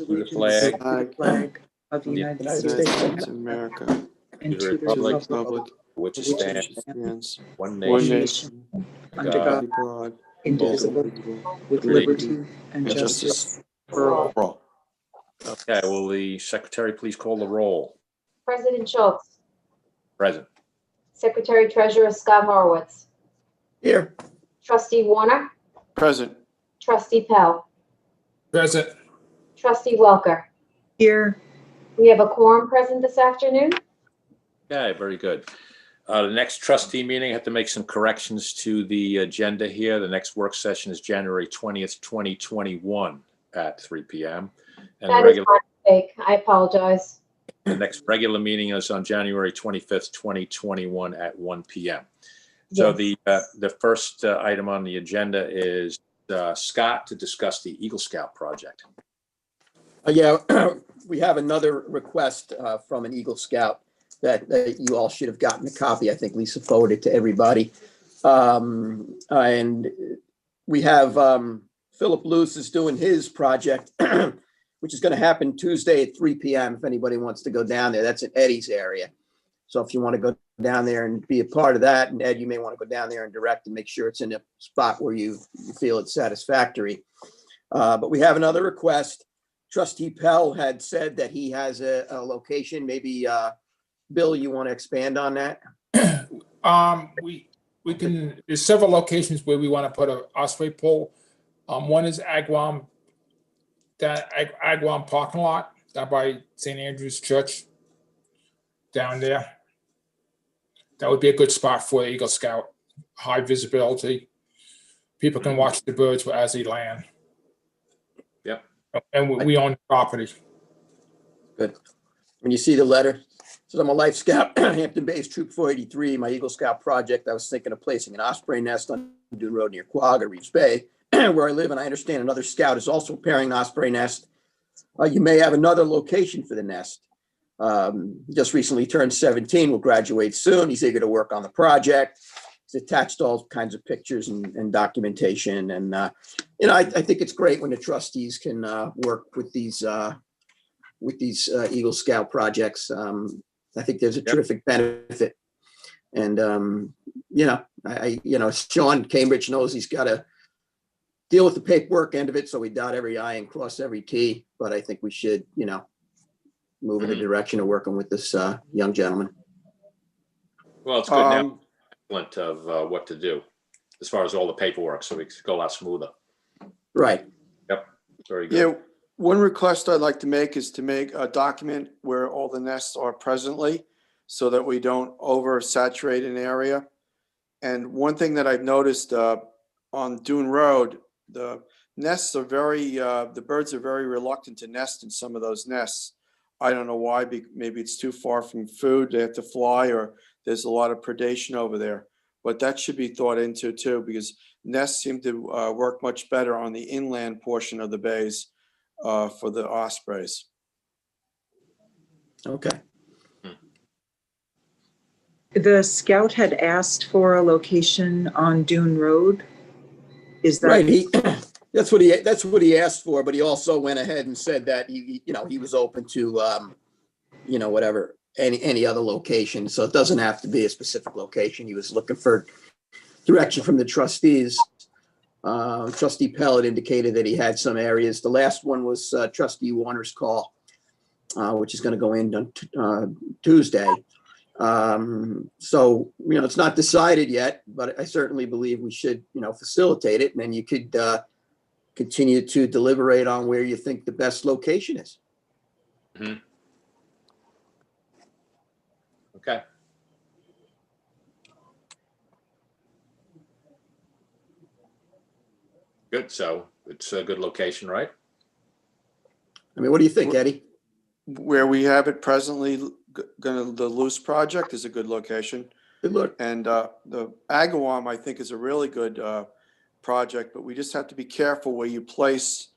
to the flag of the United United States States of America, and to to the the republic republic which stands one one nation, nation, under God, God, God, indivisible, indivisible, with liberty liberty and and justice justice for all. for all. Okay, will the secretary please call the roll? President Schultz, Present. Secretary Treasurer Scott Horowitz, Here. Trustee Warner, Present. Trustee Pell, Present. Trustee Welker. Here, We have a quorum present this afternoon. Okay, very good. The next trustee meeting, I have to make some corrections to the agenda here. The next work session is January 20th, 2021 at 3 p.m. And That is my mistake. I apologize. the next regular meeting is on January 25th, 2021 at 1 p.m. So Yes. the first item on the agenda is Scott to discuss the Eagle Scout project. Yeah, we have another request from an Eagle Scout that you all should have gotten a copy. I think Lisa forwarded to everybody. And we have Philip Luce is doing his project, which is going to happen Tuesday at 3 p.m. if anybody wants to go down there. That's in Eddie's area. So if you want to go down there and be a part of that, and Ed, you may want to go down there and direct and make sure it's in a spot where you feel it's satisfactory. But we have another request. Trustee Pell had said that he has a location. Maybe, Bill, you want to expand on that? We can, there's several locations where we want to put a osprey pole. One is Agawam, that Agawam parking lot down by St. Andrew's Church down there. That would be a good spot for the Eagle Scout. High visibility. People can watch the birds as they land. Yep. And we own the property. Good. When you see the letter, so I'm a Life Scout, Hampton Bays Troop 483, my Eagle Scout project. I was thinking of placing an osprey nest on Dune Road near Quagga, Reeves Bay, where I live, and I understand another scout is also preparing an osprey nest. You may have another location for the nest. Just recently turned 17, will graduate soon. He's eager to work on the project. He's attached all kinds of pictures and documentation. And, I think it's great when the trustees can work with these Eagle Scout projects. I think there's a terrific benefit. And, Sean Cambridge knows he's got to deal with the paperwork end of it. So we dot every I and cross every T. But I think we should, move in the direction of working with this young gentleman. Well, it's good now of what to do as far as all the paperwork, so we can go a lot smoother. Right. Yep. Very good. Yeah, one request I'd like to make is to make a document where all the nests are presently so that we don't oversaturate an area. And one thing that I've noticed on Dune Road, the nests are the birds are very reluctant to nest in some of those nests. I don't know why, maybe it's too far from food, they have to fly, or there's a lot of predation over there. But that should be thought into too, because nests seem to work much better on the inland portion of the bays for the ospreys. Okay. the scout had asked for a location on Dune Road. Is that Right, that's what he asked for, but he also went ahead and said that he was open to, whatever, any other location. So it doesn't have to be a specific location. He was looking for direction from the trustees. Trustee Pellet indicated that he had some areas. The last one was Trustee Warner's call, which is going to go in on Tuesday. So, it's not decided yet, but I certainly believe we should, facilitate it. And then you could continue to deliberate on where you think the best location is. Mm-hmm. Okay. Good. So it's a good location, right? I mean, what do you think, Eddie? Where we have it presently, the Loose project is a good location. Good look. And the Agawam, I think, is a really good project, but we just have to be careful where you place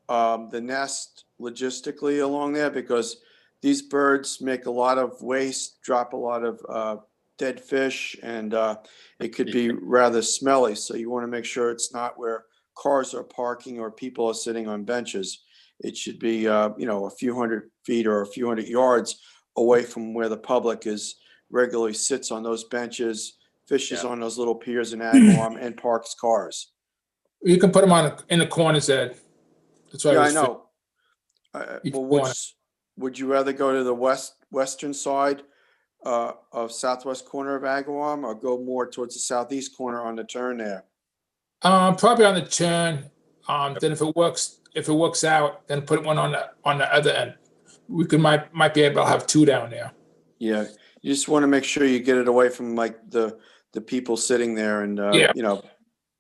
the nest logistically along there, because these birds make a lot of waste, drop a lot of dead fish, and it could be rather smelly. So you want to make sure it's not where cars are parking or people are sitting on benches. it should be, you know, a few hundred feet or a few hundred yards away from where the public is regularly sits on those benches, fishes Yeah. on those little piers in Agawam, and parks cars. You can put them in the corners, Ed. That's why Yeah, I was know. Each Well, corner. would you rather go to the western side of southwest corner of Agawam, or go more towards the southeast corner on the turn there? Probably on the turn. Then if it works out, then put one on the other end. We might be able to have two down there. Yeah, you just want to make sure you get it away from like the people sitting there, and Yeah. you know,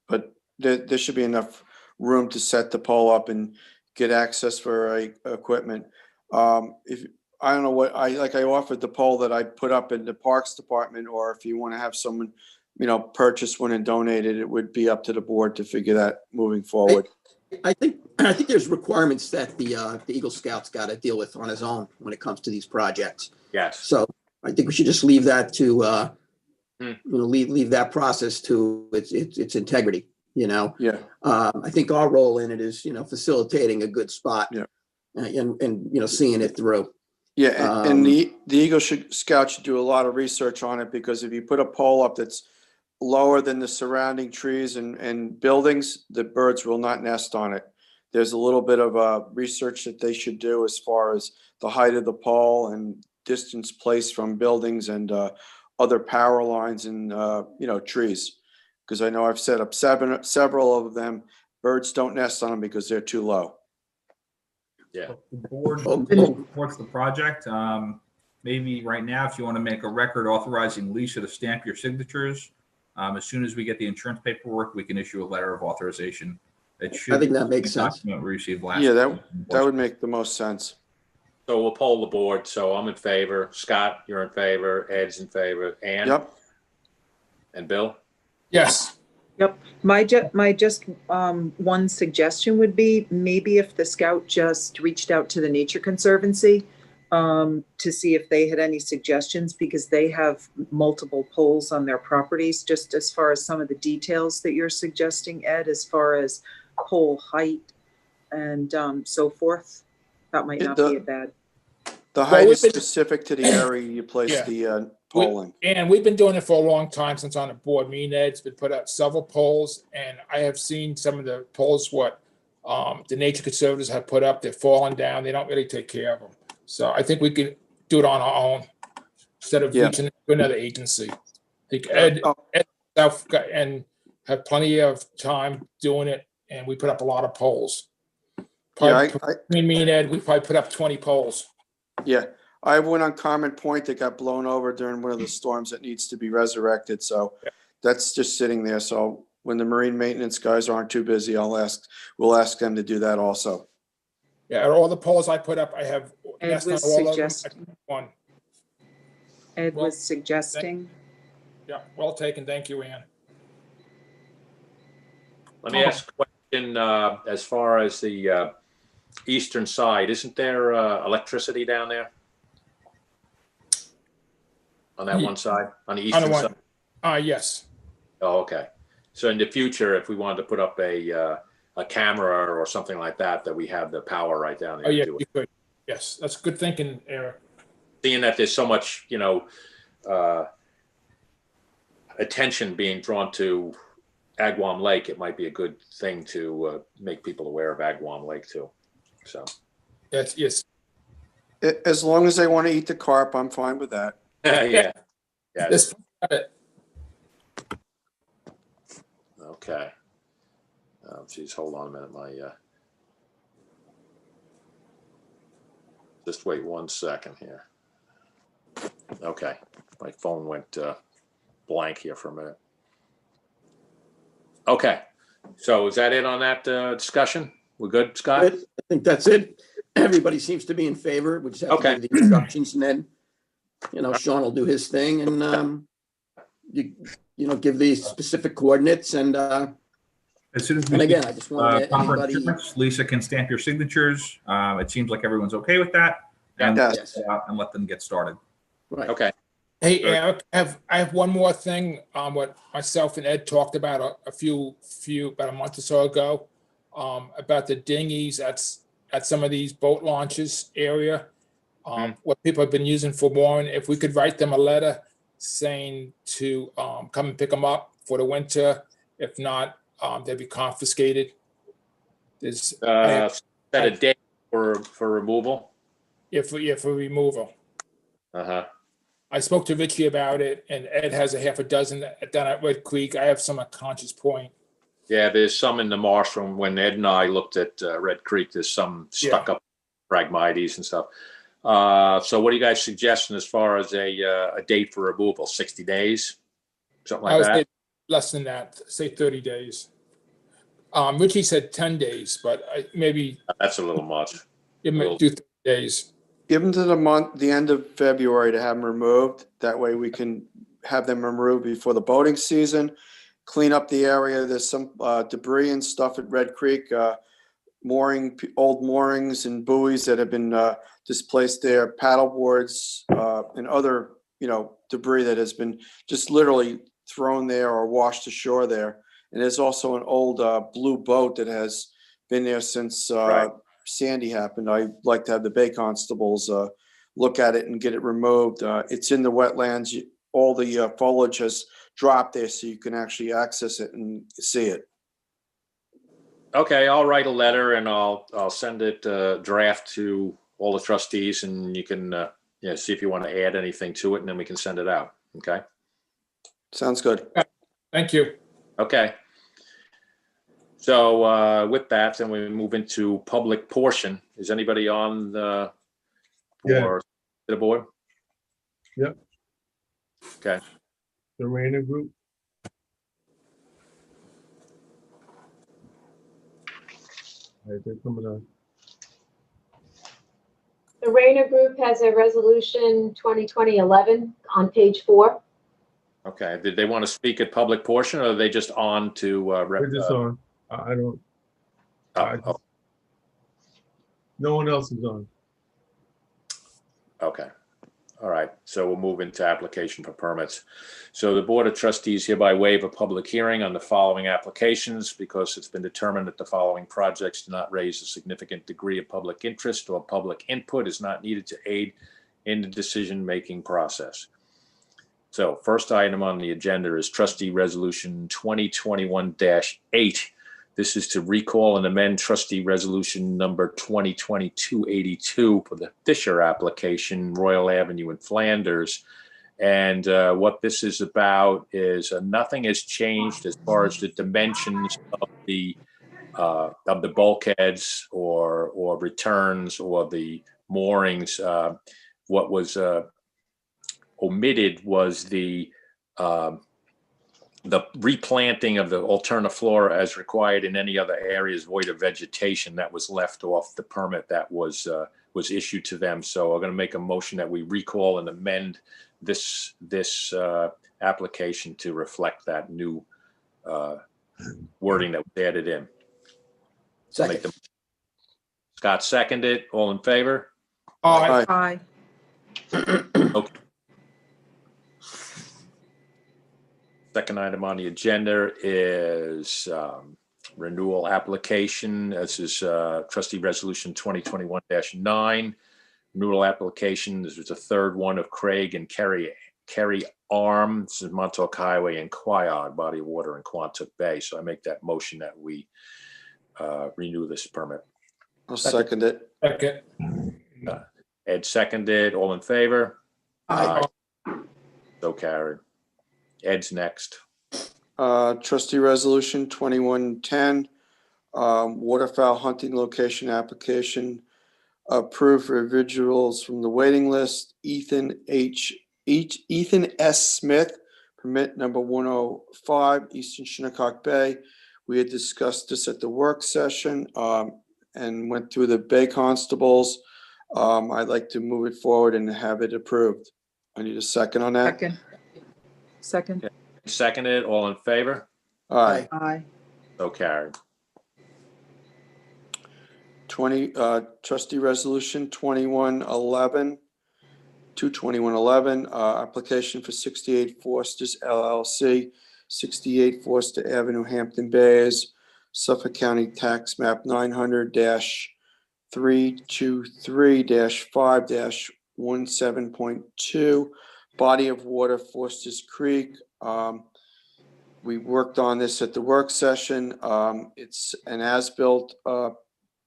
but there should be enough room to set the pole up and get access for equipment. If I don't know what I offered the pole that I put up in the Parks Department, or if you want to have someone, you know, purchase one and donate it, it would be up to the board to figure that moving forward. I think there's requirements that the Eagle Scout's got to deal with on his own when it comes to these projects. Yes. So I think we should just leave that to, leave that process to its integrity, you know? Yeah. I think our role in it is, facilitating a good spot. Yeah. And seeing it through. Yeah, and the Eagle Scout should do a lot of research on it, because if you put a pole up that's lower than the surrounding trees and buildings, the birds will not nest on it. There's a little bit of research that they should do as far as the height of the pole and distance placed from buildings and other power lines and trees. Because I know I've set up several of them. Birds don't nest on them because they're too low. Yeah. The board supports the project. Maybe right now, if you want to make a record authorizing Lisa to stamp your signatures, as soon as we get the insurance paperwork, we can issue a letter of authorization. I think that makes sense. Document we received last. Yeah, that would make the most sense. So we'll poll the board. So I'm in favor. Scott, you're in favor. Ed's in favor. Ann? Yep. And Bill? Yes. Yep. My just one suggestion would be, maybe if the scout just reached out to the Nature Conservancy to see if they had any suggestions, because they have multiple poles on their properties, just as far as some of the details that you're suggesting, Ed, as far as pole height and so forth. That might not be a bad. The height is we've been- specific to the area you place Yeah. the pole in. And we've been doing it for a long time since on the board. Me and Ed's been put out several poles, and I have seen some of the poles the Nature Conservatives have put up. They're falling down. They don't really take care of them. So I think we could do it on our own instead of reaching to another agency. I think Ed and have plenty of time doing it, and we put up a lot of poles. Yeah, Between me and Ed, we probably put up 20 poles. Yeah, I have one on Common Point that got blown over during one of the storms that needs to be resurrected. So that's just sitting there. So when the marine maintenance guys aren't too busy, we'll ask them to do that also. Yeah, all the poles I put up, I have. Ed that's not was all of them. suggesting. One. Ed Well, was suggesting. Yeah, well taken. Thank you, Ann. Let me ask a question as far as the eastern side. Isn't there electricity down there? On that one side? On the eastern side? Yes. Oh, okay. So in the future, if we wanted to put up a camera or something like that we have the power right down there. Oh, yeah, to do it. you could. Yes, that's good thinking, Eric. Seeing that there's so much, attention being drawn to Agawam Lake, it might be a good thing to make people aware of Agawam Lake too. So. Yes. As long as they want to eat the carp, I'm fine with that. Yeah. This, Okay. Geez, hold on a minute. Just wait 1 second here. Okay, my phone went blank here for a minute. Okay, so is that it on that discussion? We're good, Scott? I think that's it. Everybody seems to be in favor. We just have Okay. to give the instructions, and then, Sean will do his thing, and give the specific coordinates, and As soon as we and again, I just want to proper everybody. insurance, Lisa can stamp your signatures. It seems like everyone's okay with that. And Yes. and let them get started. Right. Okay, hey, Sure. Eric, I have one more thing on what myself and Ed talked about about a month or so ago, about the dinghies at at some of these boat launches area, what people have been using for mooring. If we could write them a letter saying to come and pick them up for the winter. If not, they'd be confiscated. There's Set a date for removal. for removal. Uh-huh. I spoke to Richie about it, and Ed has a half a dozen down at Red Creek. I have some at Conscious Point. Yeah, there's some in the marsh from when Ed and I looked at Red Creek. There's some stuck up Phragmites and stuff. So what are you guys suggesting as far as a date for removal? 60 days? Something I like would that? say less than that, say 30 days. Richie said 10 days, but maybe That's a little much. it might do 30 days. Give them to the end of February to have them removed. That way we can have them removed before the boating season. Clean up the area. There's some debris and stuff at Red Creek, old moorings and buoys that have been displaced there, paddle boards and other, debris that has been just literally thrown there or washed ashore there. And there's also an old blue boat that has been there since Sandy happened. I'd like to have the Bay Constables look at it and get it removed. It's in the wetlands. All the foliage has dropped there, so you can actually access it and see it. Okay, I'll write a letter and I'll send it draft to all the trustees, and you can see if you want to add anything to it, and then we can send it out. Okay. Sounds good. Thank you. Okay. So with that, then we move into public portion. Is anybody on the board? Yep. Okay. The Rayner Group. All right, they're coming on. The Rayner Group has a resolution 2020-11 on page 4. Okay. Did they want to speak at public portion, or are they just on to? They're just on. I don't. Oh, No one else is on. okay. All right. So we'll move into application for permits. So the Board of Trustees hereby waive a public hearing on the following applications because it's been determined that the following projects do not raise a significant degree of public interest or public input is not needed to aid in the decision-making process. So first item on the agenda is Trustee Resolution 2021-8. This is to recall and amend Trustee Resolution number 2022-82 for the Fisher application, Royal Avenue in Flanders. And what this is about is nothing has changed as far as the dimensions of the bulkheads or returns or the moorings. What was omitted was the replanting of the alterniflora as required in any other areas void of vegetation that was left off the permit that was issued to them. So I'm going to make a motion that we recall and amend this application to reflect that new wording that was added in. Second. Scott seconded. All in favor? Aye. Aye. Okay. Second item on the agenda is renewal application. This is Trustee Resolution 2021-9. Renewal application. This is the third one of Craig and Kerry Arm. This is Montauk Highway and Quiog, body of water in Quantuck Bay. So I make that motion that we renew this permit. I'll second it. Second. Ed seconded. All in favor? Aye. So carried. Ed's next. Trustee Resolution 2110, waterfowl hunting location application. Approved for individuals from the waiting list. Ethan S. Smith, permit number 105, Eastern Shinnecock Bay. We had discussed this at the work session and went through the Bay Constables. I'd like to move it forward and have it approved. I need a second on that. Second. Seconded. All in favor? Aye. Aye. So carried. 20, Trustee Resolution 2111, application for 68 Foster's LLC, 68 Foster Avenue, Hampton Bays, Suffolk County Tax Map 900-3 323-5-17.2, body of water, Foster's Creek. We worked on this at the work session. It's an as-built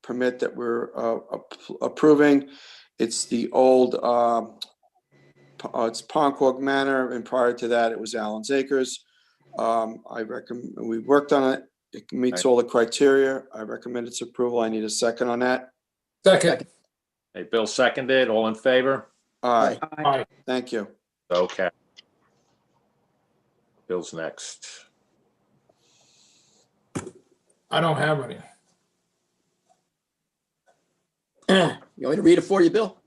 permit that we're approving. It's the old, it's Ponquag Manor, and prior to that, it was Allen's Acres. I recommend, we worked on it. It meets all the criteria. I recommend its approval. I need a second on that. Second. Hey, Bill seconded. All in favor? Aye, Aye. thank you. Okay. Bill's next. I don't have any. You want me to read it for you, Bill?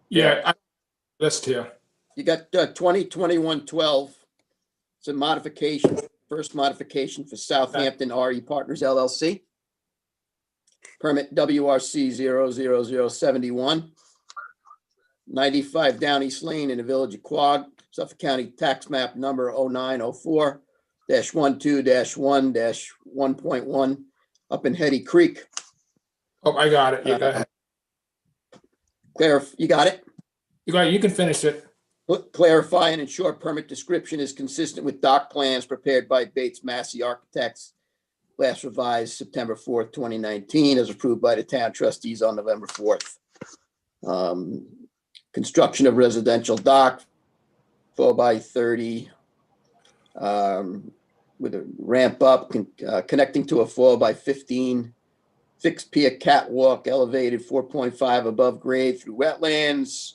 Yeah, list here. You got 2021-12. It's a modification, first modification for Southampton RE Partners LLC. Permit WRC 00071. 95 Down East Lane in the village of Quogue, Suffolk County tax map number 0904-12-1-1.1 up in Hetty Creek. Oh, I got it. You go ahead. You got it? You got it. You can finish it. Clarify and ensure permit description is consistent with doc plans prepared by Bates Massey Architects, last revised September 4th, 2019, as approved by the town trustees on November 4th. Construction of residential dock, 4x30, with a ramp up, connecting to a 4x15 fixed pier catwalk, elevated 4.5 above grade through wetlands,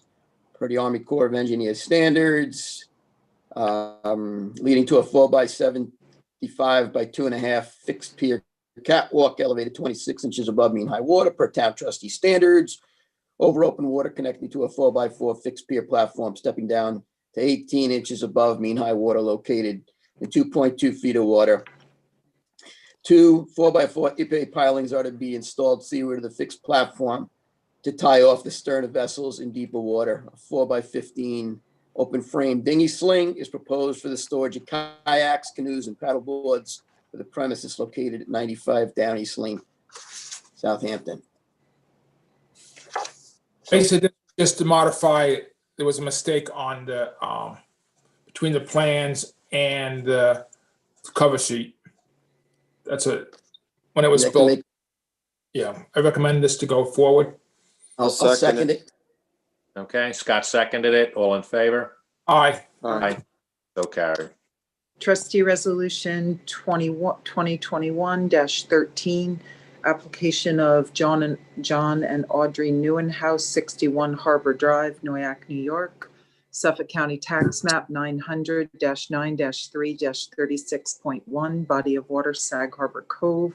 per the Army Corps of Engineers standards, leading to a 4x75 by 2.5 fixed pier catwalk, elevated 26 inches above mean high water per town trustee standards, over open water connecting to a 4x4 fixed pier platform, stepping down to 18 inches above mean high water, located in 2.2 feet of water. 2 4x4 ipe pilings are to be installed seaward of the fixed platform to tie off the stern of vessels in deeper water. A 4x15 open frame dinghy sling is proposed for the storage of kayaks, canoes, and paddle boards for the premises located at 95 Down East Lane, Southampton. Basically, just to modify, there was a mistake on the, between the plans and the cover sheet. That's it. When it was That can built, make- yeah, I recommend this to go forward. I'll second it. Okay, Scott seconded it. All in favor? Aye. Aye. So carried. Trustee Resolution 2021-13, application of John and Audrey Newenhouse, 61 Harbor Drive, Noyak, New York, Suffolk County Tax Map 900-9-3-36.1, body of water, Sag Harbor Cove.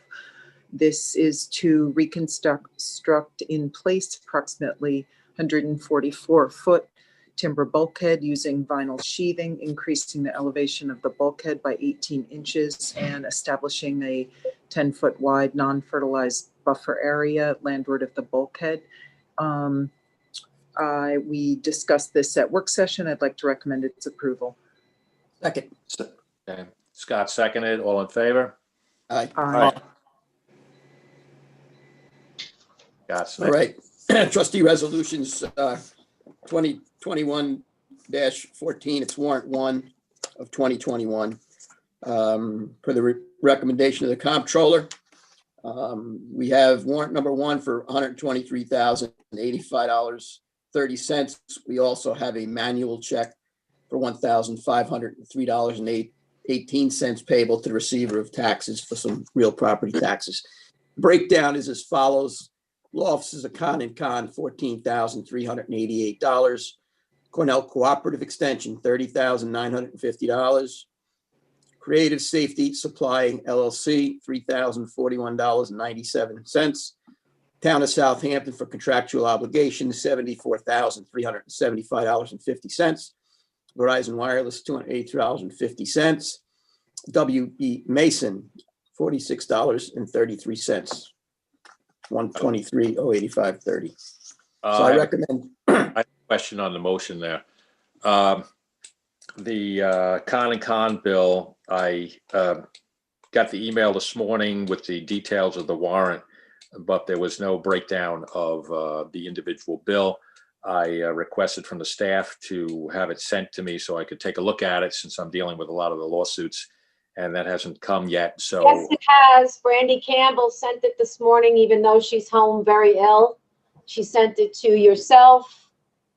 This is to reconstruct in place approximately 144-foot timber bulkhead using vinyl sheathing, increasing the elevation of the bulkhead by 18 inches and establishing a 10-foot wide non-fertilized buffer area landward of the bulkhead. We discussed this at work session. I'd like to recommend its approval. Second. Okay, Scott seconded. All in favor? Aye. Aye. Scott's All next. right. Trustee resolutions 2021-14. It's warrant 1 of 2021. Per the recommendation of the comptroller, we have warrant number 1 for $123,085.30. We also have a manual check for $1,503.18 payable to the receiver of taxes for some real property taxes. Breakdown is as follows. Law offices of Con and Con, $14,388. Cornell Cooperative Extension, $30,950. Creative Safety Supply LLC, $3,041.97. Town of Southampton for contractual obligations, $74,375.50. Verizon Wireless, $283.50. WB Mason, $46.33. 123,085.30. So I recommend. I have a question on the motion there. The Con and Con bill, I got the email this morning with the details of the warrant. but there was no breakdown of the individual bill. I requested from the staff to have it sent to me so I could take a look at it, since I'm dealing with a lot of the lawsuits, and that hasn't come yet. So Yes, it has. Brandy Campbell sent it this morning, even though she's home very ill. She sent it to yourself,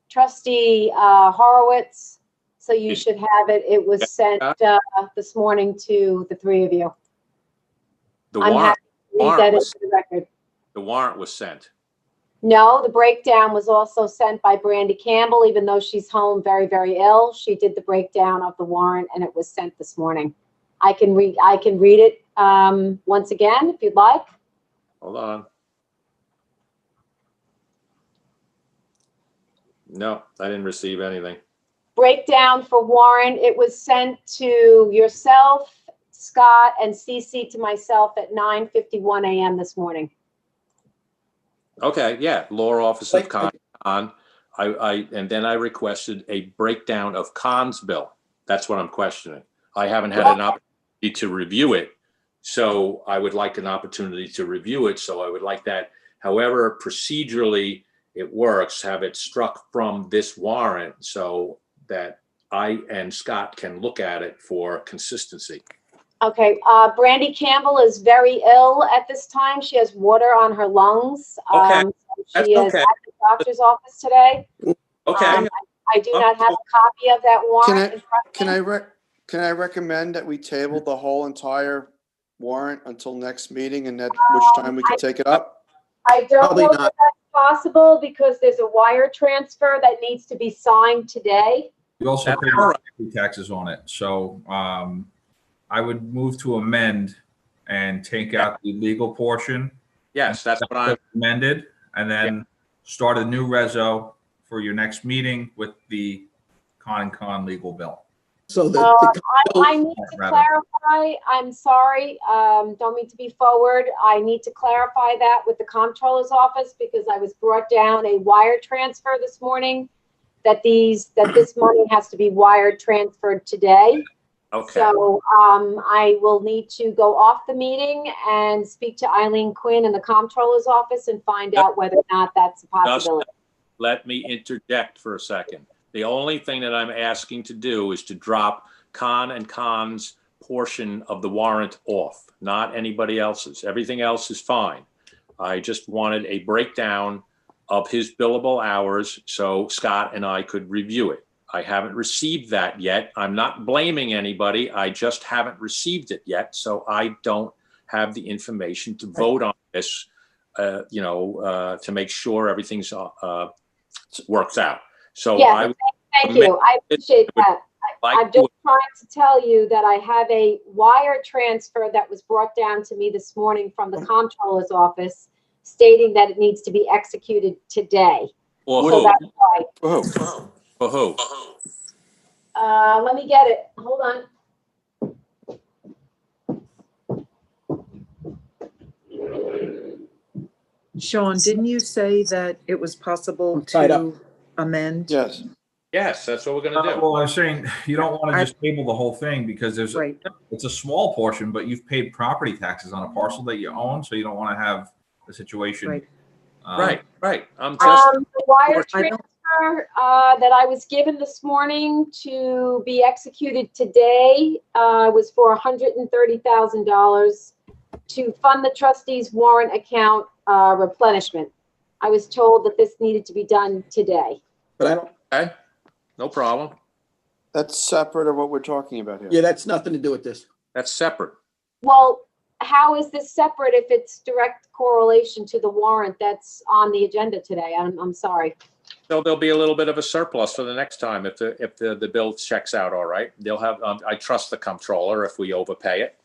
Trustee Horowitz. So you should have it. It was sent this morning to the three of you. the I'm warrant, happy to read that into the record. the warrant was sent. No, the breakdown was also sent by Brandy Campbell, even though she's home very, very ill. She did the breakdown of the warrant and it was sent this morning. I can read it once again if you'd like. Hold on. No, I didn't receive anything. Breakdown for warrant. It was sent to yourself, Scott, and CC to myself at 9:51 a.m. this morning. Okay, yeah, Law Office of Con. And then I requested a breakdown of Khan's bill. That's what I'm questioning. I haven't had an opportunity to review it, so I would like an opportunity to review it. So I would like that, however procedurally it works, have it struck from this warrant so that I and Scott can look at it for consistency. Okay, Brandy Campbell is very ill at this time. She has water on her lungs. Okay, so she is okay. at the doctor's office today. Okay. I do not have a copy of that warrant in front of me. Can I recommend that we table the whole entire warrant until next meeting, and at which time we can take it up? I don't Probably know if not. that's possible because there's a wire transfer that needs to be signed today. We also That's pay all right. property taxes on it. So I would move to amend and take out the legal portion. Yes, that's what I'm, Amended, and then start a new reso for your next meeting with the Con legal bill. So I need to clarify, I'm sorry, don't mean to be forward. I need to clarify that with the comptroller's office because I was brought down a wire transfer this morning that this money has to be wire transferred today. okay. So I will need to go off the meeting and speak to Eileen Quinn in the comptroller's office and find out whether or not that's a possibility. Let me interject for a second. The only thing that I'm asking to do is to drop Khan and Khan's portion of the warrant off, not anybody else's. Everything else is fine. I just wanted a breakdown of his billable hours so Scott and I could review it. I haven't received that yet. I'm not blaming anybody. I just haven't received it yet. So I don't have the information to vote on this, to make sure everything's works out. So Yes, thank you. I appreciate that. I'm just trying to tell you that I have a wire transfer that was brought down to me this morning from the comptroller's office stating that it needs to be executed today. For So who? that's why. For who? For who? Let me get it. Hold on. Sean, didn't you say that it was possible I'm tied to amend? Yes. Yes, that's what we're going to do. Well, I'm saying you don't want to just table the whole thing because Right. it's a small portion, but you've paid property taxes on a parcel that you own, so you don't want to have the situation. Right. Right. I'm just, The wire I don't- transfer that I was given this morning to be executed today was for $130,000 to fund the trustees warrant account replenishment. I was told that this needed to be done today. But I don't, okay, no problem. That's separate of what we're talking about here. yeah, that's nothing to do with this. That's separate. Well, how is this separate if it's direct correlation to the warrant that's on the agenda today? I'm sorry. So there'll be a little bit of a surplus for the next time if the bill checks out all right. They'll have, I trust the comptroller if we overpay it.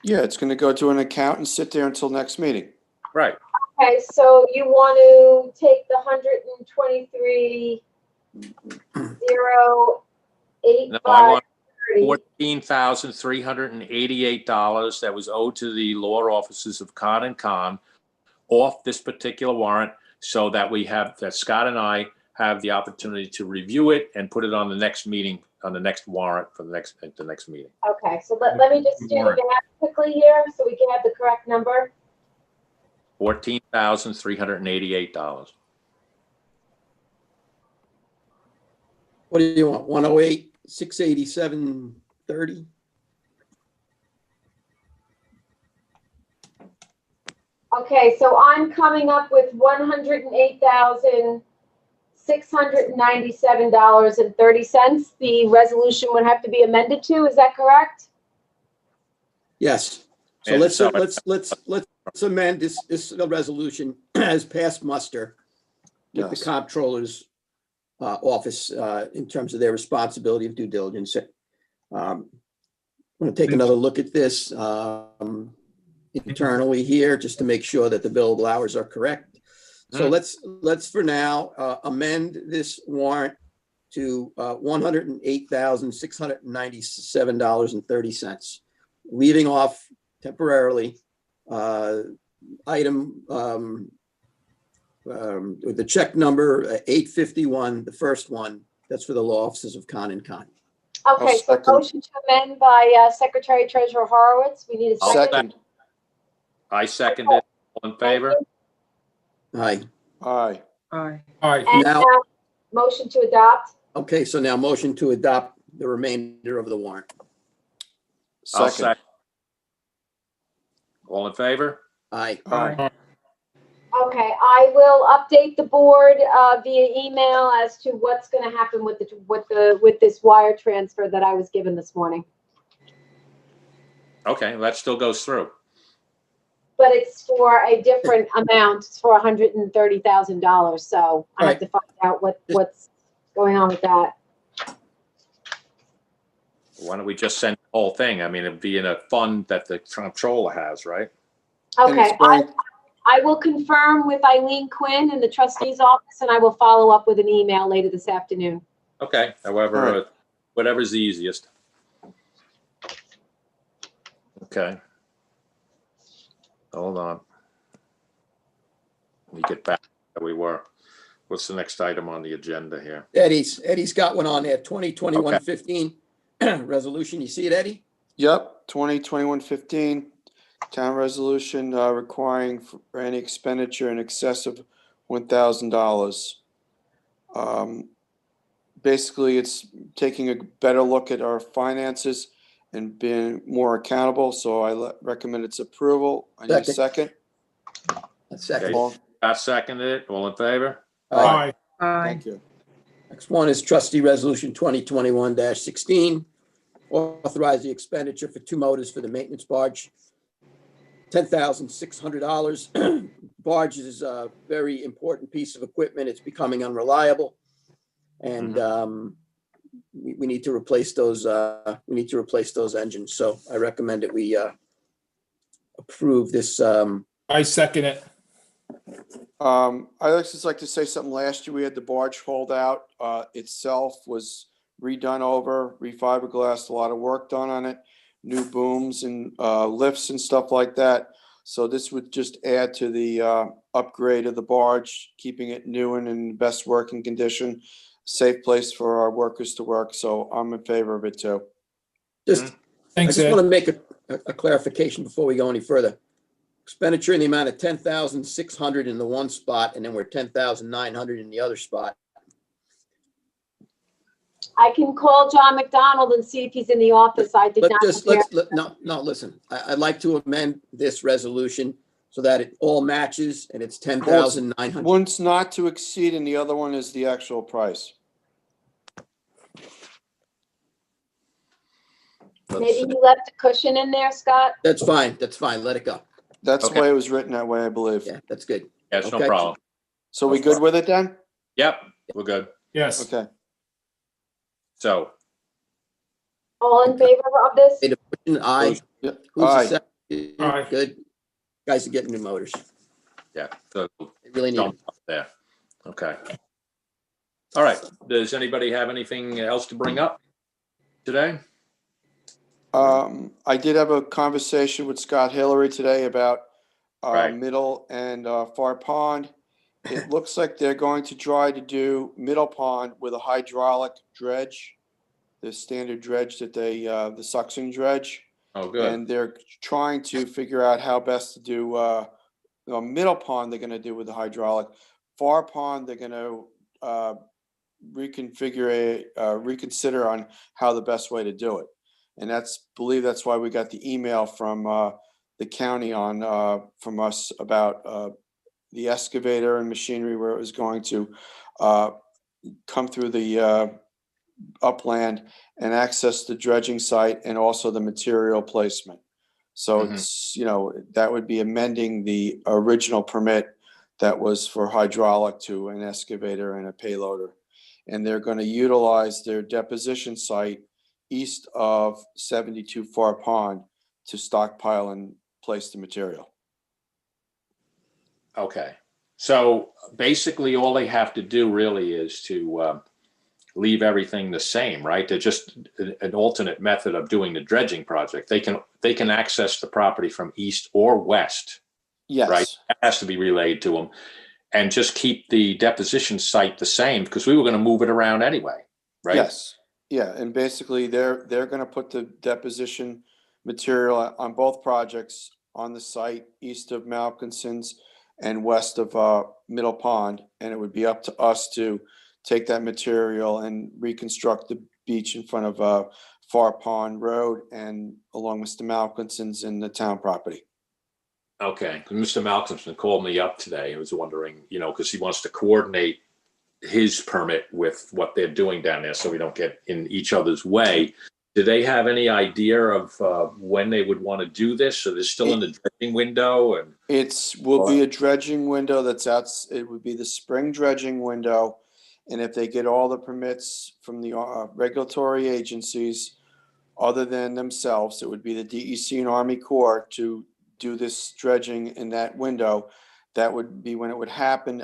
Yeah, it's going to go to an account and sit there until next meeting. Right. Okay, so you want to take the 123,085. No, I want $14,388 that was owed to the law offices of Con and Con off this particular warrant so that that Scott and I have the opportunity to review it and put it on the next meeting, on the next warrant for the next meeting. Okay, so let me just do the math quickly here so we can have the correct number. $14,388. What do you want? 108, 687.30? Okay, so I'm coming up with $108,697.30. The resolution would have to be amended to, is that correct? Yes. So And let's so- let's amend this resolution as passed muster with the Yes. comptroller's office in terms of their responsibility of due diligence. I'm going to take another look at this internally here, just to make sure that the billable hours are correct. So let's for now amend this warrant to $108,697.30, leaving off temporarily item with the check number 851, the first one, that's for the law offices of Khan and Khan. Okay, so second. motion to amend by Secretary Treasurer Horowitz. We need a I'll second. Second. I second it. All in favor? Aye. Aye. Aye. All right, And Now- now, motion to adopt. Okay, so now motion to adopt the remainder of the warrant. I'll Second. second. All in favor? Aye. Aye. Okay, I will update the board via email as to what's going to happen with this wire transfer that I was given this morning. Okay, that still goes through. But it's for a different amount. It's for $130,000. So I have Right. to find out what's going on with that. Why don't we just send the whole thing? I mean, it'd be in a fund that the comptroller has, right? And it's Okay, going- I will confirm with Eileen Quinn in the trustee's office, and I will follow up with an email later this afternoon. Okay, however, All right. whatever's the easiest. Okay. Hold on. Let me get back to where we were. What's the next item on the agenda here? Eddie's got one on there, 2021-15 resolution. You see it, Eddie? Yep, 2021-15, town resolution requiring for any expenditure in excess of $1,000. Basically, it's taking a better look at our finances and being more accountable, so I recommend its approval. I need a second. A second. Okay. I seconded it. All in favor? aye, Aye. Thank you. Next one is trustee resolution 2021-16. Authorize the expenditure for 2 motors for the maintenance barge. $10,600. Barge is a very important piece of equipment. It's becoming unreliable. And we need to replace those, engines. So I recommend that we approve this. I second it. I'd just like to say something. Last year, we had the barge hauled out. Itself was redone over, refiberglassed, a lot of work done on it, new booms and lifts and stuff like that. So this would just add to the upgrade of the barge, keeping it new and in best working condition, safe place for our workers to work. So I'm in favor of it too. I Thanks, just want Ed. to make a clarification before we go any further. Expenditure in the amount of 10,600 in the one spot, and then we're 10,900 in the other spot. I can call John McDonald and see if he's in the office. I did not. Listen, I'd like to amend this resolution so that it all matches and it's 10,900. One's not to exceed and the other one is the actual price. Maybe you left a cushion in there, Scott? That's fine. Let it go. That's the Okay. way it was written that way, I believe. Yeah, that's good. Yes, no Okay. problem. So we good with it then? Yep, we're good. Yes, Okay. So, All in favor of this? Made a motion, aye. Yeah. Who's the Aye. second? Aye. Good. Guys are getting new motors. yeah, so They really need them. jump up there. Okay. All right. Does anybody have anything else to bring up today? I did have a conversation with Scott Hillary today about Right. Middle and Far Pond. It looks like they're going to try to do Middle Pond with a hydraulic dredge, the standard dredge that the suction dredge. Oh, good. And they're trying to figure out how best to do Middle Pond, they're gonna do with the hydraulic. Far Pond, they're gonna reconsider on how the best way to do it. And believe that's why we got the email from the county from us about the excavator and machinery where it was going to come through the upland and access the dredging site and also the material placement. So it's, that would be amending the original permit that was for hydraulic to an excavator and a payloader. And they're going to utilize their deposition site east of 72 Far Pond to stockpile and place the material. Okay. So basically all they have to do really is to leave everything the same, right? They're just an alternate method of doing the dredging project. They can access the property from east or west. Yes. Right. That has to be relayed to them, and just keep the deposition site the same because we were going to move it around anyway, right? Yes. Yeah. And basically they're going to put the deposition material on both projects on the site east of Malkinson's and west of Middle Pond. And it would be up to us to take that material and reconstruct the beach in front of Far Pond Road and along Mr. Malkinson's in the town property. Okay. Mr. Malkinson called me up today. I was wondering, because he wants to coordinate his permit with what they're doing down there so we don't get in each other's way. Do they have any idea of when they would want to do this? So they're still in the dredging window? And Will be a dredging window it would be the spring dredging window. And if they get all the permits from the regulatory agencies other than themselves, it would be the DEC and Army Corps to do this dredging in that window. That would be when it would happen.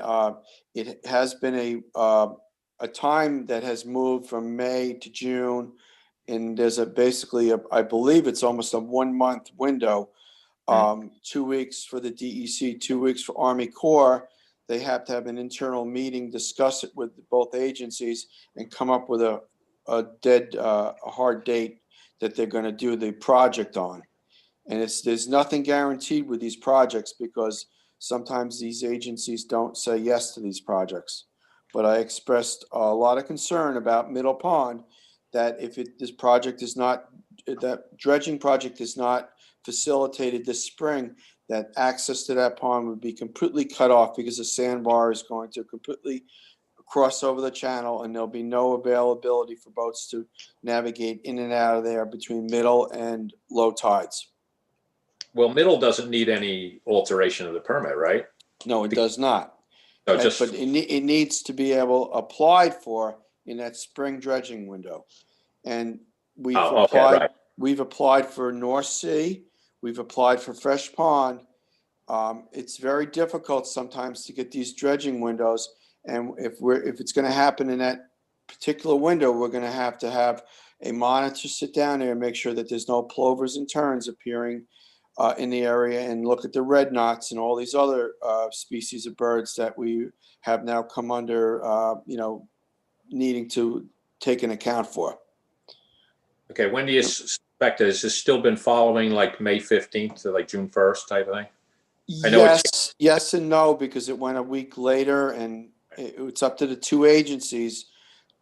It has been a time that has moved from May to June. And there's I believe it's almost a 1 month window, 2 weeks for the DEC, 2 weeks for Army Corps. They have to have an internal meeting, discuss it with both agencies and come up with a hard date that they're going to do the project on. And there's nothing guaranteed with these projects because sometimes these agencies don't say yes to these projects. But I expressed a lot of concern about Middle Pond that if that dredging project is not facilitated this spring, that access to that pond would be completely cut off because the sandbar is going to completely cross over the channel and there'll be no availability for boats to navigate in and out of there between middle and low tides. Well, Middle doesn't need any alteration of the permit, right? No, it does not. So But it needs to be applied for in that spring dredging window. And we've applied for North Sea. We've applied for Fresh Pond. It's very difficult sometimes to get these dredging windows. And if it's going to happen in that particular window, we're going to have a monitor sit down there and make sure that there's no plovers and terns appearing in the area and look at the red knots and all these other species of birds that we have now come under, needing to take an account for. Okay, when do you suspect it? Has this still been following like May 15th to like June 1st type of thing? Yes and no, because it went a week later and it's up to the two agencies,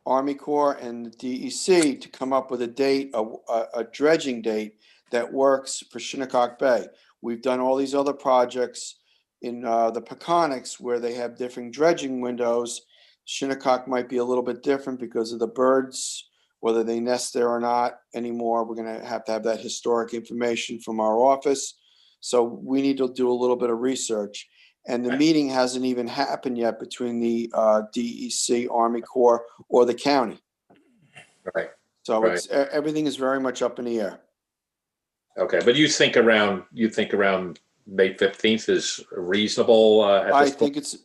Army Corps and the DEC, to come up with a date, a dredging date that works for Shinnecock Bay. We've done all these other projects in the Peconics where they have different dredging windows. Shinnecock might be a little bit different because of the birds, whether they nest there or not anymore. We're going to have that historic information from our office. So we need to do a little bit of research. And the meeting hasn't even happened yet between the DEC, Army Corps, or the county. Right. So everything is very much up in the air. Okay, but you think around May 15th is reasonable at this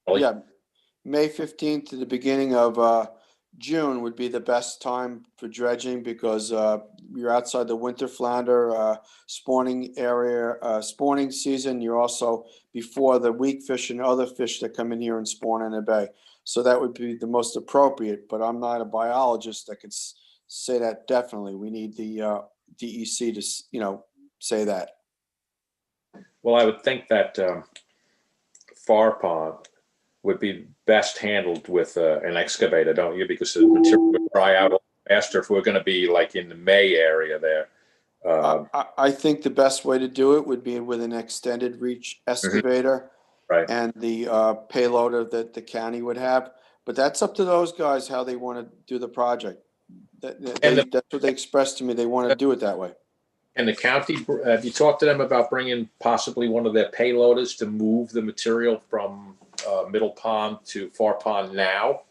point? May 15th to the beginning of June would be the best time for dredging because you're outside the winter flounder spawning area, spawning season. You're also before the weak fish and other fish that come in here and spawn in the bay. So that would be the most appropriate, but I'm not a biologist that could say that definitely. We need the DEC to, say that. Well, I would think that Far Pond would be best handled with an excavator, don't you? Because the material would dry out a little faster if we're going to be like in the May area there. I think the best way to do it would be with an extended reach excavator Right. and the payloader that the county would have. But that's up to those guys how they want to do the project. That's what they expressed to me. They want to do it that way. And the county, have you talked to them about bringing possibly one of their payloaders to move the material from Middle Pond to Far Pond now?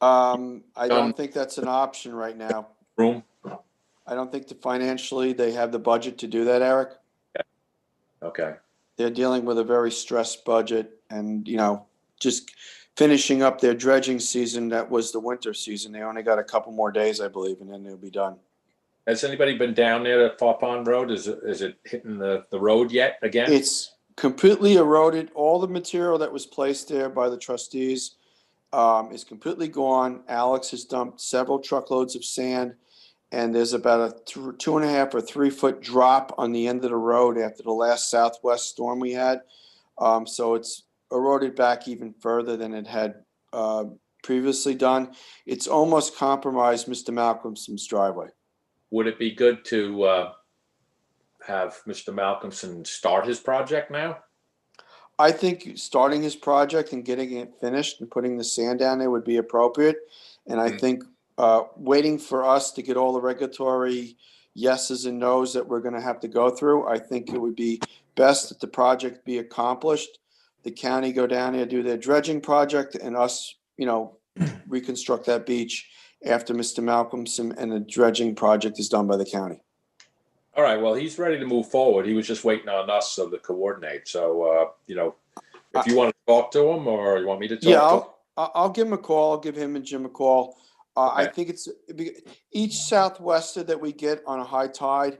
I don't think that's an option right now. Room? I don't think financially they have the budget to do that, Eric. Okay. They're dealing with a very stressed budget and, just finishing up their dredging season. That was the winter season. They only got a couple more days, I believe, and then they'll be done. Has anybody been down there at Far Pond Road? Is it hitting the road yet again? It's completely eroded. All the material that was placed there by the trustees is completely gone. Alex has dumped several truckloads of sand, and there's about a 2.5 or 3 foot drop on the end of the road after the last southwest storm we had. So it's eroded back even further than it had previously done. It's almost compromised Mr. Malcolmson's driveway. Would it be good to have Mr. Malcolmson start his project now? I think starting his project and getting it finished and putting the sand down there would be appropriate. And I think waiting for us to get all the regulatory yeses and nos that we're going to have to go through, I think it would be best that the project be accomplished. The county go down there, do their dredging project, and us, reconstruct that beach after Mr. Malcolmson and the dredging project is done by the county. All right. Well, he's ready to move forward. He was just waiting on us to coordinate. So, if you want to talk to him or you want me to talk to him. I'll give him a call. I'll give him and Jim a call. I think it's each southwester that we get on a high tide,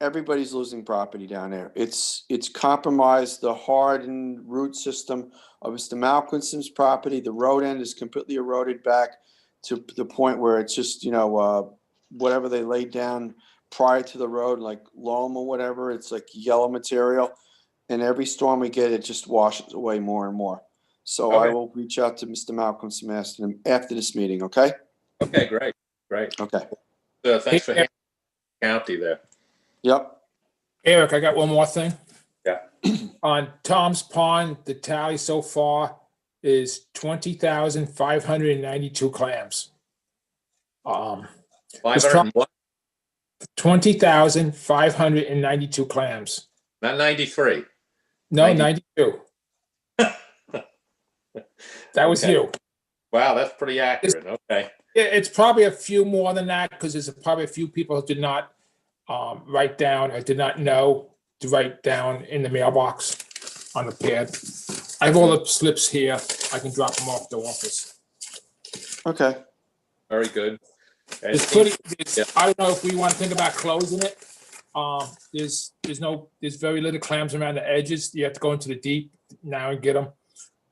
everybody's losing property down there. It's compromised the hardened root system of Mr. Malcolmson's property. The road end is completely eroded back to the point where it's just, whatever they laid down prior to the road, like loam or whatever, it's like yellow material. And every storm we get, it just washes away more and more. So Okay. I will reach out to Mr. Malcolmson after this meeting, okay? Okay, great. Okay. Thanks for handling the county there. Yep. Eric, I got one more thing. Yeah. On Tom's Pond, the tally so far is 20,592 clams. 501, 20,592 clams. not 93. No, 90. 92. That was Okay. you. Wow, that's pretty accurate. Okay. Yeah, it's probably a few more than that because there's probably a few people who did not write down or did not know to write down in the mailbox on the pad. I have all the slips here. I can drop them off the office. Okay. Very good. And It's pretty. I don't know if we want to think about closing it. There's very little clams around the edges. You have to go into the deep now and get them.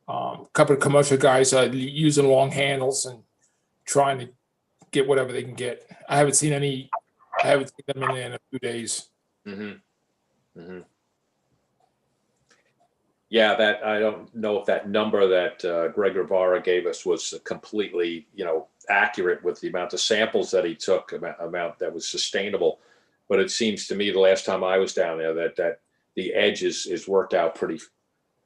A couple of commercial guys are using long handles and trying to get whatever they can get. I haven't seen them in there in a few days. Yeah, that I don't know if that number that Greg Rivara gave us was completely, accurate with the amount of samples that he took, amount that was sustainable. But it seems to me the last time I was down there that the edge is worked out pretty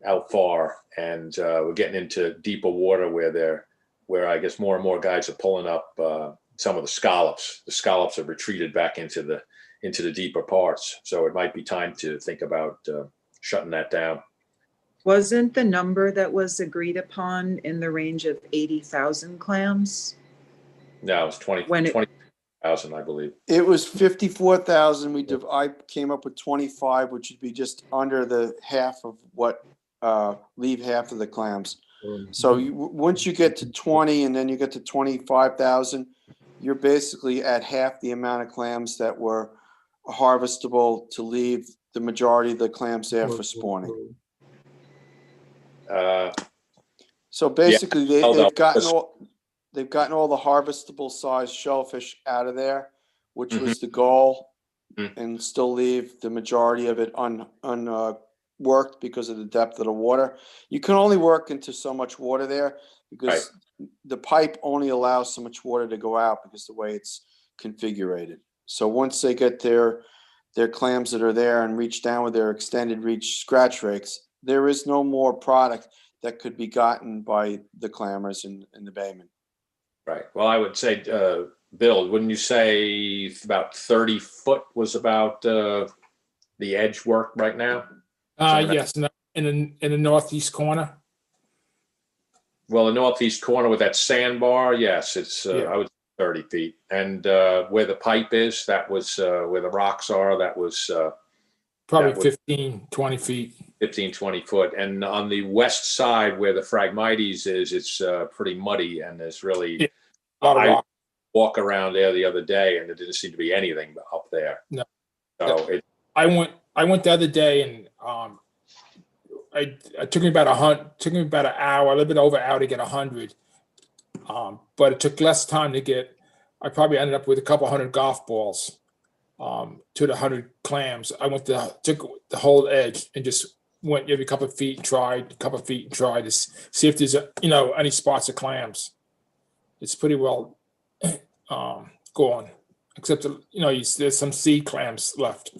out far, and we're getting into deeper water where I guess more and more guys are pulling up some of the scallops. The scallops have retreated back into the deeper parts. So it might be time to think about shutting that down. Wasn't the number that was agreed upon in the range of 80,000 clams? No, it was 20,000, I believe. It was 54,000. I came up with 25, which would be just under the half of what leave half of the clams. So once you get to 20 and then you get to 25,000, you're basically at half the amount of clams that were harvestable to leave the majority of the clams there for spawning. So basically, they've gotten all the harvestable size shellfish out of there, which was the goal, and still leave the majority of it worked because of the depth of the water. You can only work into so much water there because the pipe only allows so much water to go out because the way it's configured. So once they get their clams that are there and reach down with their extended reach scratch rakes, there is no more product that could be gotten by the clammers in the bayment. Right. Well, I would say, Bill, wouldn't you say about 30 foot was about the edge work right now? Yes, in the northeast corner. Well, the northeast corner with that sandbar, yes, it's Yeah. I would say 30 feet. And where the pipe is, that was where the rocks are, that was Probably That would- 15, 20 feet. 15, 20 foot. And on the west side where the Phragmites is, it's pretty muddy and there's really, Yeah, a lot of I rock. walk around there the other day and there didn't seem to be anything up there. No. So it, I went the other day and it took me about an hour, a little bit over an hour to get 100. But it took less time to get. I probably ended up with a couple hundred golf balls to the 100 clams. I took the whole edge and just went every couple of feet, tried to see if there's any spots of clams. It's pretty well gone, except there's some sea clams left.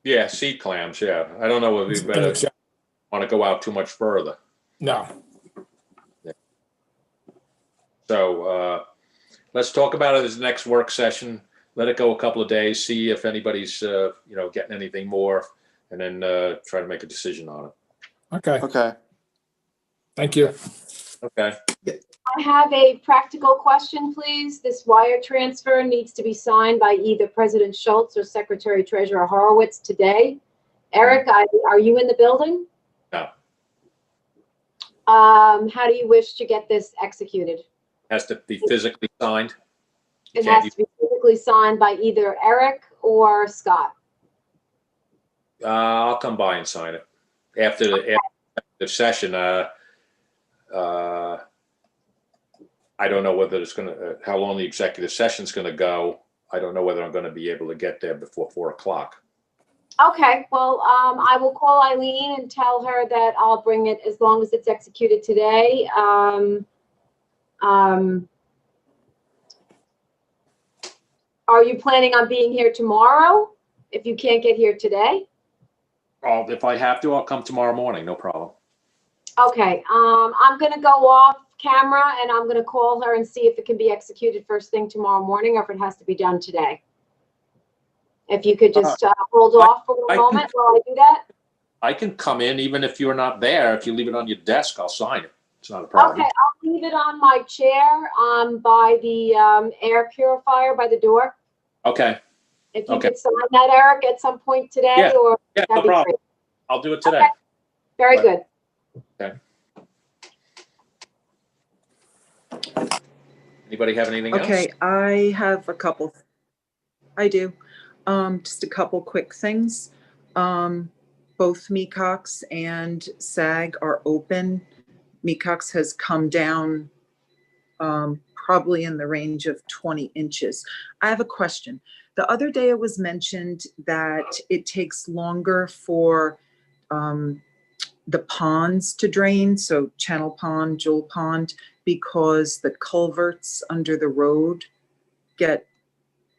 yeah, sea clams, yeah. I don't know whether we better want to go out too much further. No. So let's talk about it as the next work session. Let it go a couple of days, see if anybody's getting anything more, and then try to make a decision on it. Okay. Okay. Thank you. Okay. I have a practical question, please. This wire transfer needs to be signed by either President Schultz or Secretary Treasurer Horowitz today. Eric, are you in the building? No. How do you wish to get this executed? Has to be physically signed. It has to be physically signed by either Eric or Scott. I'll come by and sign it after the session. I don't know whether it's how long the executive session's going to go. I don't know whether I'm going to be able to get there before 4 o'clock. Okay, well, I will call Eileen and tell her that I'll bring it as long as it's executed today. Are you planning on being here tomorrow if you can't get here today? If I have to, I'll come tomorrow morning. No problem. Okay, I'm going to go off camera and I'm going to call her and see if it can be executed first thing tomorrow morning or if it has to be done today. If you could just hold off for a moment while I do that. I can come in even if you're not there. If you leave it on your desk, I'll sign it. It's not a problem. Okay, I'll leave it on my chair by the air purifier by the door. Okay. If you could sign that, Eric, at some point today, Yeah. or Yeah, no that'd be problem. great. I'll do it today. Okay. Very Right. good. Okay. Anybody have anything else? Okay, I have a couple. I do. Just a couple quick things. Both Mecox and SAG are open. Mecox has come down probably in the range of 20 inches. I have a question. The other day it was mentioned that it takes longer for the ponds to drain, so Channel Pond, Jewel Pond, because the culverts under the road get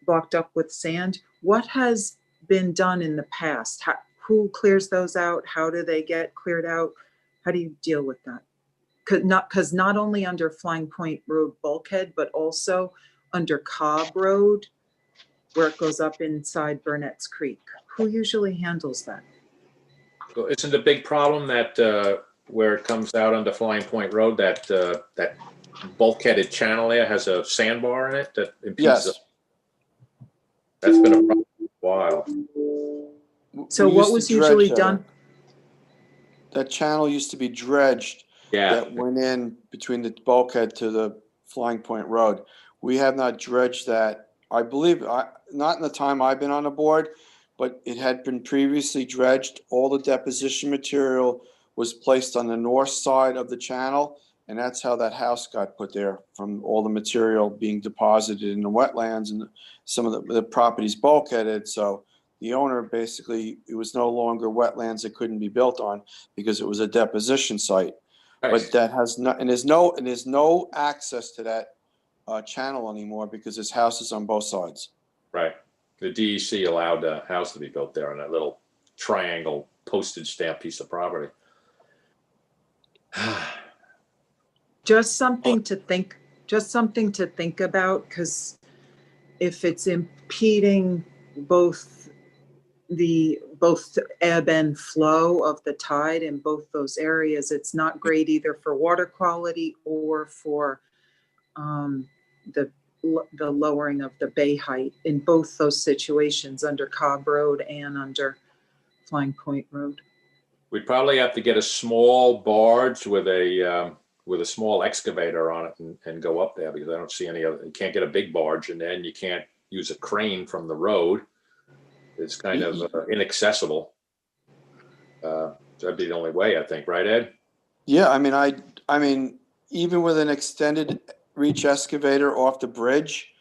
blocked up with sand. What has been done in the past? Who clears those out? How do they get cleared out? How do you deal with that? Because not only under Flying Point Road bulkhead, but also under Cobb Road, where it goes up inside Burnett's Creek. Who usually handles that? Isn't the big problem that where it comes out onto Flying Point Road, that that bulkheaded channel there has a sandbar in it that impedes Yes. That's been a problem for a while. So We what used was to dredge usually that. done? That channel used to be dredged. Yeah. That went in between the bulkhead to the Flying Point Road. We have not dredged that. I believe, not in the time I've been on the board, but it had been previously dredged. All the deposition material was placed on the north side of the channel, and that's how that house got put there, from all the material being deposited in the wetlands and some of the properties bulkheaded. So the owner basically, it was no longer wetlands that couldn't be built on because it was a deposition site. Nice. But that has not, and there's no access to that channel anymore because there's houses on both sides. Right. The DEC allowed a house to be built there on that little triangle postage stamp piece of property. Just something to think about, because if it's impeding both the ebb and flow of the tide in both those areas, it's not great either for water quality or for the lowering of the bay height in both those situations, under Cobb Road and under Flying Point Road. We'd probably have to get a small barge with a small excavator on it and go up there, because I don't see any other. You can't get a big barge, and then you can't use a crane from the road. It's kind of inaccessible. That'd be the only way, I think, right, Ed? Yeah, I mean, even with an extended reach excavator off the bridge,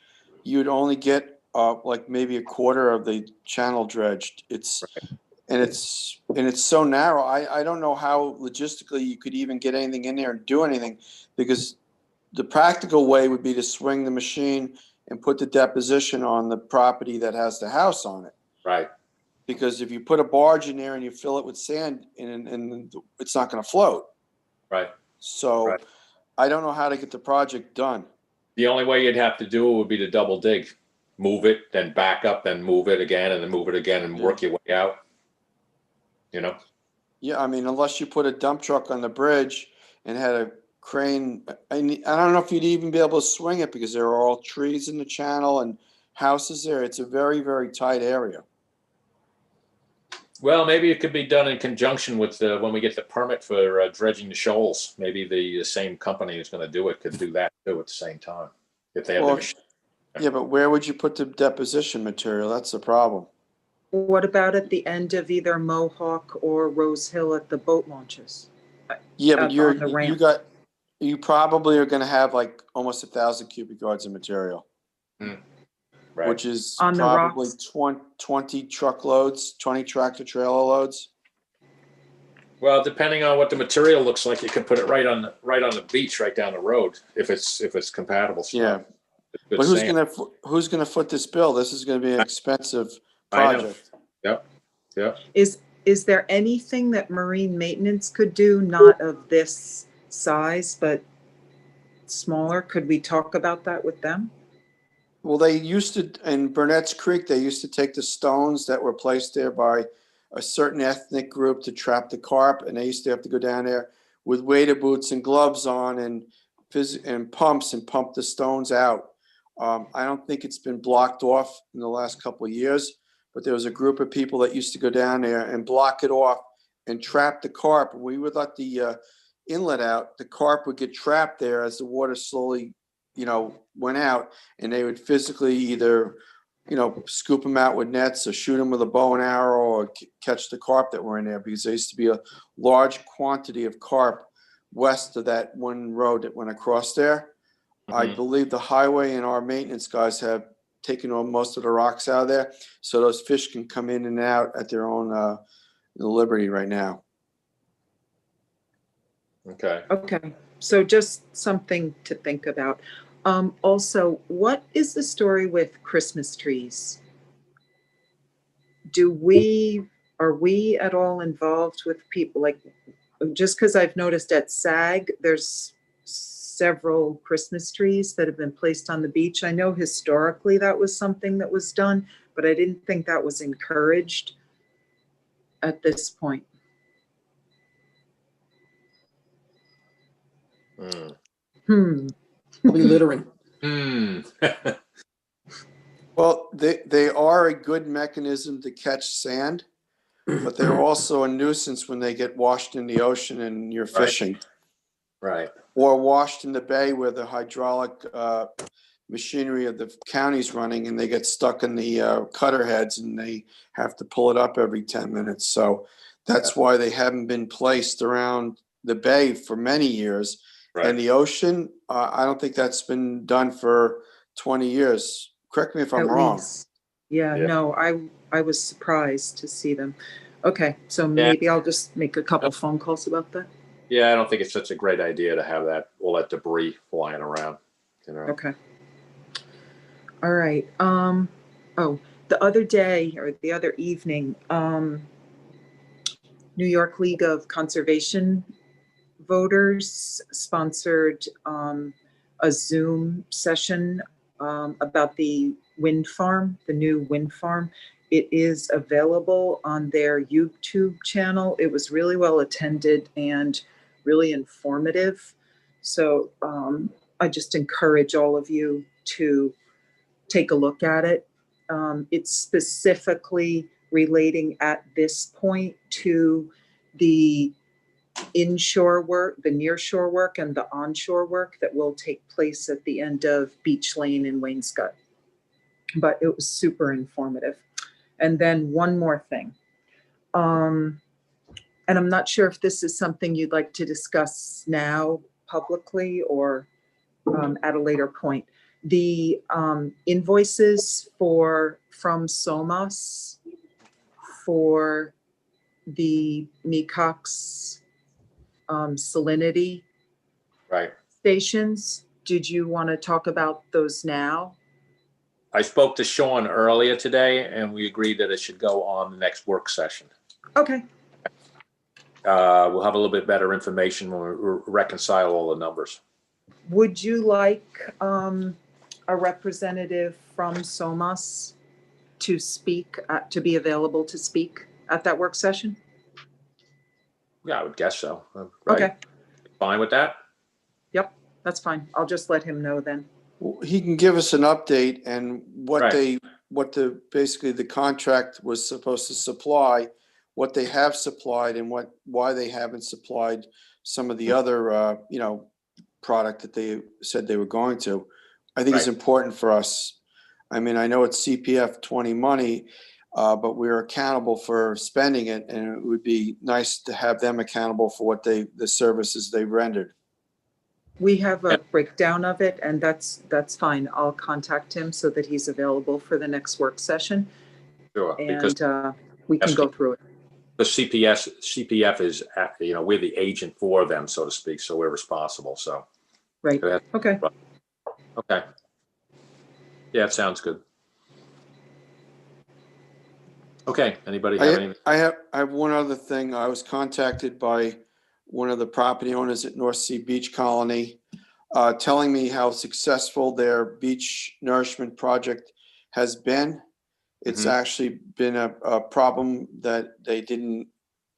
you'd only get like maybe a quarter of the channel dredged. It's so narrow. I don't know how logistically you could even get anything in there and do anything, because the practical way would be to swing the machine and put the deposition on the property that has the house on it. Right. Because if you put a barge in there and you fill it with sand, and it's not going to float. Right. So Right. I don't know how to get the project done. The only way you'd have to do it would be to double dig, move it, then back up, then move it again, and then move it again, and work your way out. You know? Yeah, I mean, unless you put a dump truck on the bridge and had a crane, I don't know if you'd even be able to swing it, because there are all trees in the channel and houses there. It's a very, very tight area. Well, maybe it could be done in conjunction with when we get the permit for dredging the shoals. Maybe the same company who's going to do it could do that too at the same time, if they have the machine. Yeah, but where would you put the deposition material? That's the problem. What about at the end of either Mohawk or Rose Hill at the boat launches? Yeah, but on the ramp. you probably are going to have like almost 1,000 cubic yards of material. Right. Which is On the probably rocks. 20 truckloads, 20 tractor trailer loads. Well, depending on what the material looks like, you could put it right on the beach, right down the road, if it's compatible stuff. Yeah, but who's gonna foot this bill? This is gonna be an expensive I know. project. Yep. Is there anything that marine maintenance could do, not of this size, but smaller? Could we talk about that with them? Well, they used to, in Burnett's Creek, they used to take the stones that were placed there by a certain ethnic group to trap the carp, and they used to have to go down there with wader boots and gloves on and pumps and pump the stones out. I don't think it's been blocked off in the last couple of years, but there was a group of people that used to go down there and block it off and trap the carp. We would let the inlet out. The carp would get trapped there as the water slowly, went out, and they would physically either, scoop them out with nets or shoot them with a bow and arrow or catch the carp that were in there, because there used to be a large quantity of carp west of that one road that went across there. I believe the highway and our maintenance guys have taken on most of the rocks out of there, so those fish can come in and out at their own liberty right now. Okay. Okay, so just something to think about. Also, what is the story with Christmas trees? Are we at all involved with people, like, just because I've noticed at SAG, there's several Christmas trees that have been placed on the beach. I know historically that was something that was done, but I didn't think that was encouraged at this point. Probably littering. Well, they are a good mechanism to catch sand, but they're also a nuisance when they get washed in the ocean and you're fishing. Right. Or washed in the bay where the hydraulic machinery of the county's running, and they get stuck in the cutter heads and they have to pull it up every 10 minutes. So that's why they haven't been placed around the bay for many years. Right. And the ocean, I don't think that's been done for 20 years. Correct me if I'm wrong. Yeah, Yeah. no, I was surprised to see them. Okay, so maybe I'll just make a couple phone calls about that. Yeah, I don't think it's such a great idea to have all that debris flying around, you know. Okay. All right. Oh, the other day or the other evening, New York League of Conservation Voters sponsored a Zoom session about the wind farm, the new wind farm. It is available on their YouTube channel. It was really well attended and really informative. So I just encourage all of you to take a look at it. It's specifically relating at this point to the inshore work, the nearshore work, and the onshore work that will take place at the end of Beach Lane in Wainscott. But it was super informative. And then one more thing. And I'm not sure if this is something you'd like to discuss now publicly or at a later point. The invoices from SOMAS for the Mecox salinity Right. stations. Did you want to talk about those now? I spoke to Sean earlier today, and we agreed that it should go on the next work session. Okay. We'll have a little bit better information when we reconcile all the numbers. Would you like a representative from SOMAS to speak, to be available to speak at that work session? Yeah, I would guess so. Right? Okay. Fine with that? Yep, that's fine. I'll just let him know then. He can give us an update and Right. basically the contract was supposed to supply, what they have supplied and why they haven't supplied some of the other, product that they said they were going to. I think it's Right. important for us. I mean, I know it's CPF 20 money, but we're accountable for spending it, and it would be nice to have them accountable for the services they rendered. We have a breakdown of it, and that's fine. I'll contact him so that he's available for the next work session, Sure. Because and we can go through it. the CPF is, we're the agent for them, so to speak, so we're responsible. So. Right. Go ahead. Okay. Okay. Yeah, it sounds good. Okay. Anybody have any? I have one other thing. I was contacted by one of the property owners at North Sea Beach Colony, telling me how successful their beach nourishment project has been. It's actually been a problem that they didn't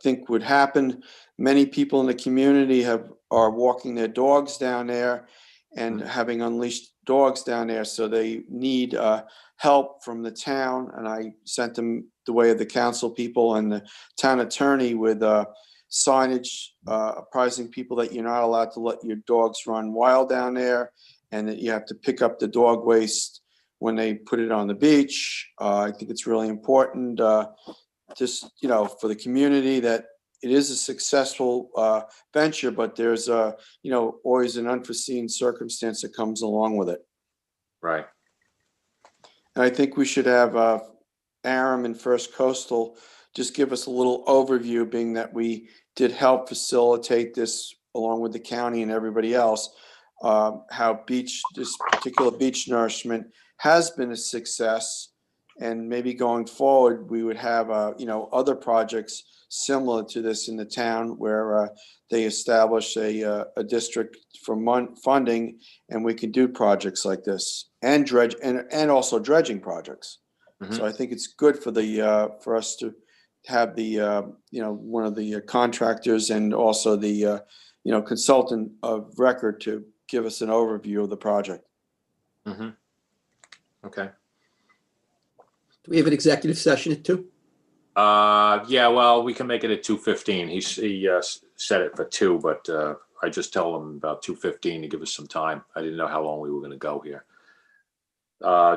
think would happen. Many people in the community are walking their dogs down there and having unleashed dogs down there. So they need help from the town. And I sent them the way of the council people and the town attorney with signage apprising people that you're not allowed to let your dogs run wild down there, and that you have to pick up the dog waste when they put it on the beach. I think it's really important, just, for the community, that it is a successful venture, but there's always an unforeseen circumstance that comes along with it. Right. And I think we should have Aram and First Coastal just give us a little overview, being that we did help facilitate this along with the county and everybody else, how this particular beach nourishment has been a success. And maybe going forward, we would have, other projects similar to this in the town where they establish a district for funding, and we can do projects like this and dredge and also dredging projects. So I think it's good for us to have the one of the contractors and also the consultant of record to give us an overview of the project. Okay. Do we have an executive session at 2? Yeah, well, we can make it at 2:15. He set it for 2, but I just tell him about 2:15 to give us some time. I didn't know how long we were going to go here.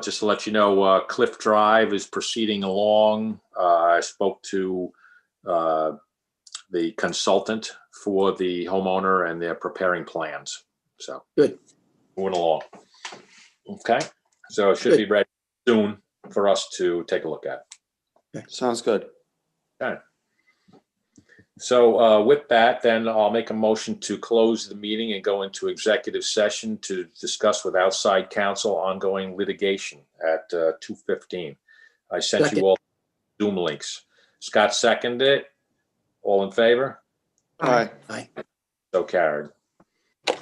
Just to let you know, Cliff Drive is proceeding along. I spoke to the consultant for the homeowner, and they're preparing plans. So Good. moving along. Okay, so it should be ready soon. for us to take a look at. Sounds good. So with that, then I'll make a motion to close the meeting and go into executive session to discuss with outside counsel ongoing litigation at 2:15. I sent Second. you all Zoom links. Scott seconded it. All in favor? Aye. Aye. So carried. Bye,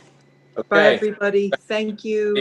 Okay. everybody. Thank you.